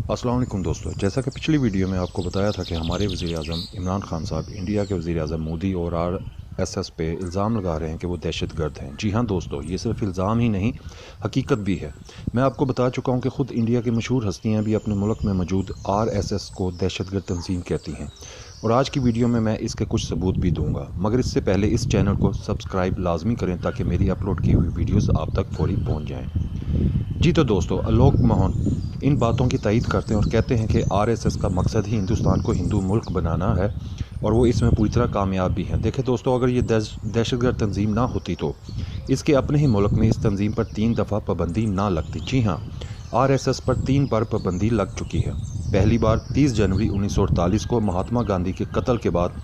अस्सलाम वालेकुम दोस्तों, जैसा कि पिछली वीडियो में आपको बताया था कि हमारे वज़ीर आज़म इमरान खान साहब इंडिया के वज़ीर आज़म मोदी और RSS पे इल्ज़ाम लगा रहे हैं कि वो दहशतगर्द हैं। जी हाँ दोस्तों, ये सिर्फ इल्ज़ाम ही नहीं, हकीकत भी है। मैं आपको बता चुका हूँ कि ख़ुद इंडिया की मशहूर हस्तियाँ भी अपने मुल्क में मौजूद RSS को दहशतगर्द तंजीम कहती हैं, और आज की वीडियो में मैं इसके कुछ सबूत भी दूँगा। मगर इससे पहले इस चैनल को सब्सक्राइब लाजमी करें ताकि मेरी अपलोड की हुई वीडियोज़ आप तक फौरी पहुँच जाएँ। जी तो दोस्तों, आलोक मोहन इन बातों की तायीद करते हैं और कहते हैं कि RSS का मकसद ही हिंदुस्तान को हिंदू मुल्क बनाना है और वो इसमें पूरी तरह कामयाब भी हैं। देखें दोस्तों, अगर ये दहशतगर्द तंजीम ना होती तो इसके अपने ही मुल्क में इस तंजीम पर 3 दफ़ा पाबंदी ना लगती। जी हाँ, RSS पर 3 बार पाबंदी लग चुकी है। पहली बार 30 जनवरी 1948 को महात्मा गांधी के कत्ल के बाद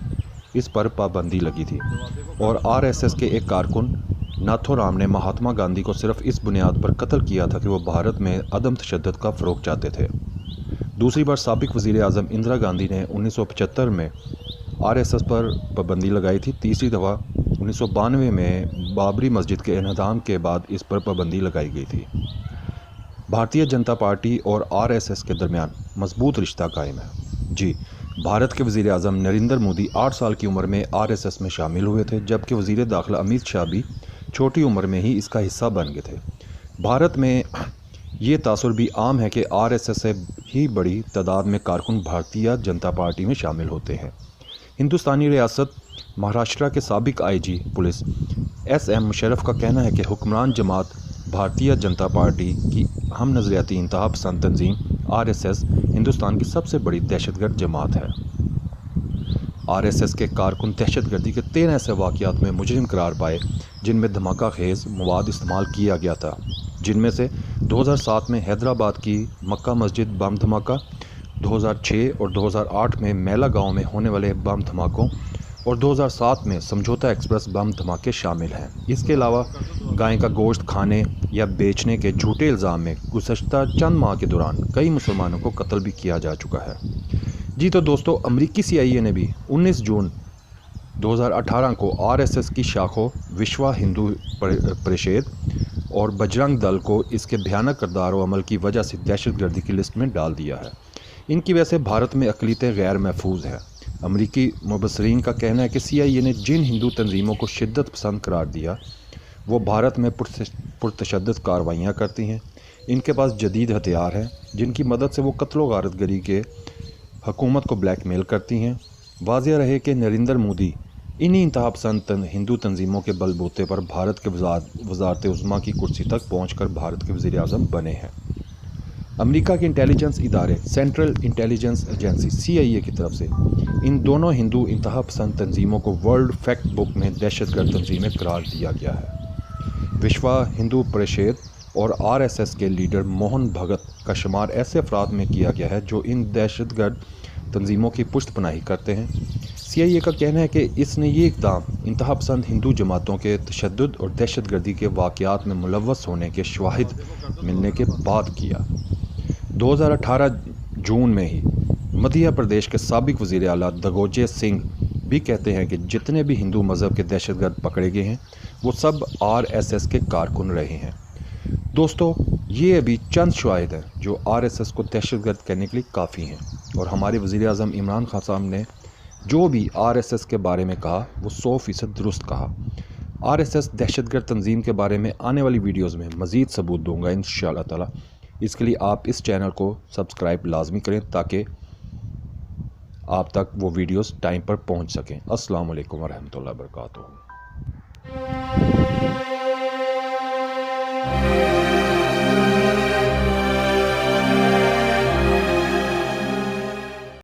इस पर पाबंदी लगी थी और RSS के एक कारकुन नाथोराम ने महात्मा गांधी को सिर्फ इस बुनियाद पर कत्ल किया था कि वो भारत में अदम तशद्दुद का फ़रोग़ चाहते थे। दूसरी बार साबिक़ वज़ीर आज़म इंदिरा गांधी ने 1975 में RSS पर पाबंदी लगाई थी। तीसरी दफ़ा 1992 में बाबरी मस्जिद के इन्हदाम के बाद इस पर पाबंदी लगाई गई थी। भारतीय जनता पार्टी और RSS के दरमियान मजबूत रिश्ता कायम है। जी, भारत के वज़ीर आज़म नरेंद्र मोदी 8 साल की उम्र में RSS में शामिल हुए थे, जबकि वज़ीर दाखिला अमित शाह भी छोटी उम्र में ही इसका हिस्सा बन गए थे। भारत में ये तासुर भी आम है कि RSS से ही बड़ी तादाद में कारकुन भारतीय जनता पार्टी में शामिल होते हैं। हिंदुस्तानी रियासत महाराष्ट्र के साबिक़ IG पुलिस SM मुशर्रफ का कहना है कि हुक्मरान जमात भारतीय जनता पार्टी की हम नज़रियाती इंतहा पसंद तंजीम RSS हिंदुस्तान की सबसे बड़ी दहशतगर्द जमात है। RSS के कारकुन दहशतगर्दी के 13 ऐसे वाक़यात में मुजरिम करार पाए जिनमें धमाका खेज़ मवाद इस्तेमाल किया गया था, जिनमें से 2007 में हैदराबाद की मक्का मस्जिद बम धमाका, 2006 और 2008 में मेला गांव में होने वाले बम धमाकों और 2007 में समझौता एक्सप्रेस बम धमाके शामिल हैं। इसके अलावा गाय का गोश्त खाने या बेचने के झूठे इल्ज़ाम में गुज़श्ता चंद माह के दौरान कई मुसलमानों को कत्ल भी किया जा चुका है। जी तो दोस्तों, अमरीकी CIA ने भी 19 जून 2018 को RSS की शाखों विश्व हिंदू परिषद और बजरंग दल को इसके भयानक किरदार व अमल की वजह से दहशतगर्दी की लिस्ट में डाल दिया है। इनकी वजह से भारत में अक़लियतें गैर महफूज है। अमरीकी मुबसरीन का कहना है कि CIA ने जिन हिंदू तंजीमों को शिद्दत पसंद करार दिया वो भारत में पुरतशद्दुद कार्रवाइयाँ करती हैं। इनके पास जदीद हथियार हैं जिनकी मदद से वो कत्ल गारतगरी के हुकूमत को ब्लैकमेल करती हैं। वाज़ेह रहे कि नरेंद्र मोदी इन्हीं इंतहापसंद हिंदू तंजीमों के बलबूते पर भारत के वज़ारत उज़्मा की कुर्सी तक पहुंचकर भारत के वज़ीर आज़म बने हैं। अमेरिका के इंटेलिजेंस इदारे सेंट्रल इंटेलिजेंस एजेंसी CIA की तरफ से इन दोनों हिंदू इंतहापसंद तंजीमों को वर्ल्ड फैक्ट बुक में दहशतगर्द तंजीमें करार दिया गया है। विश्व हिंदू परिषद और RSS के लीडर मोहन भगत का शुमार ऐसे अफराद में किया गया है जो इन दहशतगर्द तंजीमों की पुष्टपनाही करते हैं। CIA का कहना है कि इसने ये इक़दाम इंतहापसंद हिंदू जमातों के तशद्दुद और दहशतगर्दी के वाक़यात में मुलव्वस होने के शवाहिद मिलने के बाद किया। 2018 जून में ही मध्य प्रदेश के साबिक़ वज़ीर आला दगोजे सिंह भी कहते हैं कि जितने भी हिंदू मज़हब के दहशतगर्द पकड़े गए हैं वो सब RSS के कारकुन रहे हैं। दोस्तों, ये अभी चंद शवाहिद हैं जो RSS को दहशतगर्द कहने के लिए काफ़ी हैं, और हमारे वज़ीर आज़म इमरान खान साहब ने जो भी RSS के बारे में कहा वो 100% दुरुस्त कहा। RSS दहशतगर्द तंजीम के बारे में आने वाली वीडियोज़ में मज़ीद सबूत दूँगा इंशाअल्लाह ताला। इसके लिए आप इस चैनल को सब्सक्राइब लाजमी करें ताकि आप तक वो वीडियोज़ टाइम पर पहुँच सकें। अस्सलाम वालेकुम वरहमतुल्लाहि वबरकातुहू।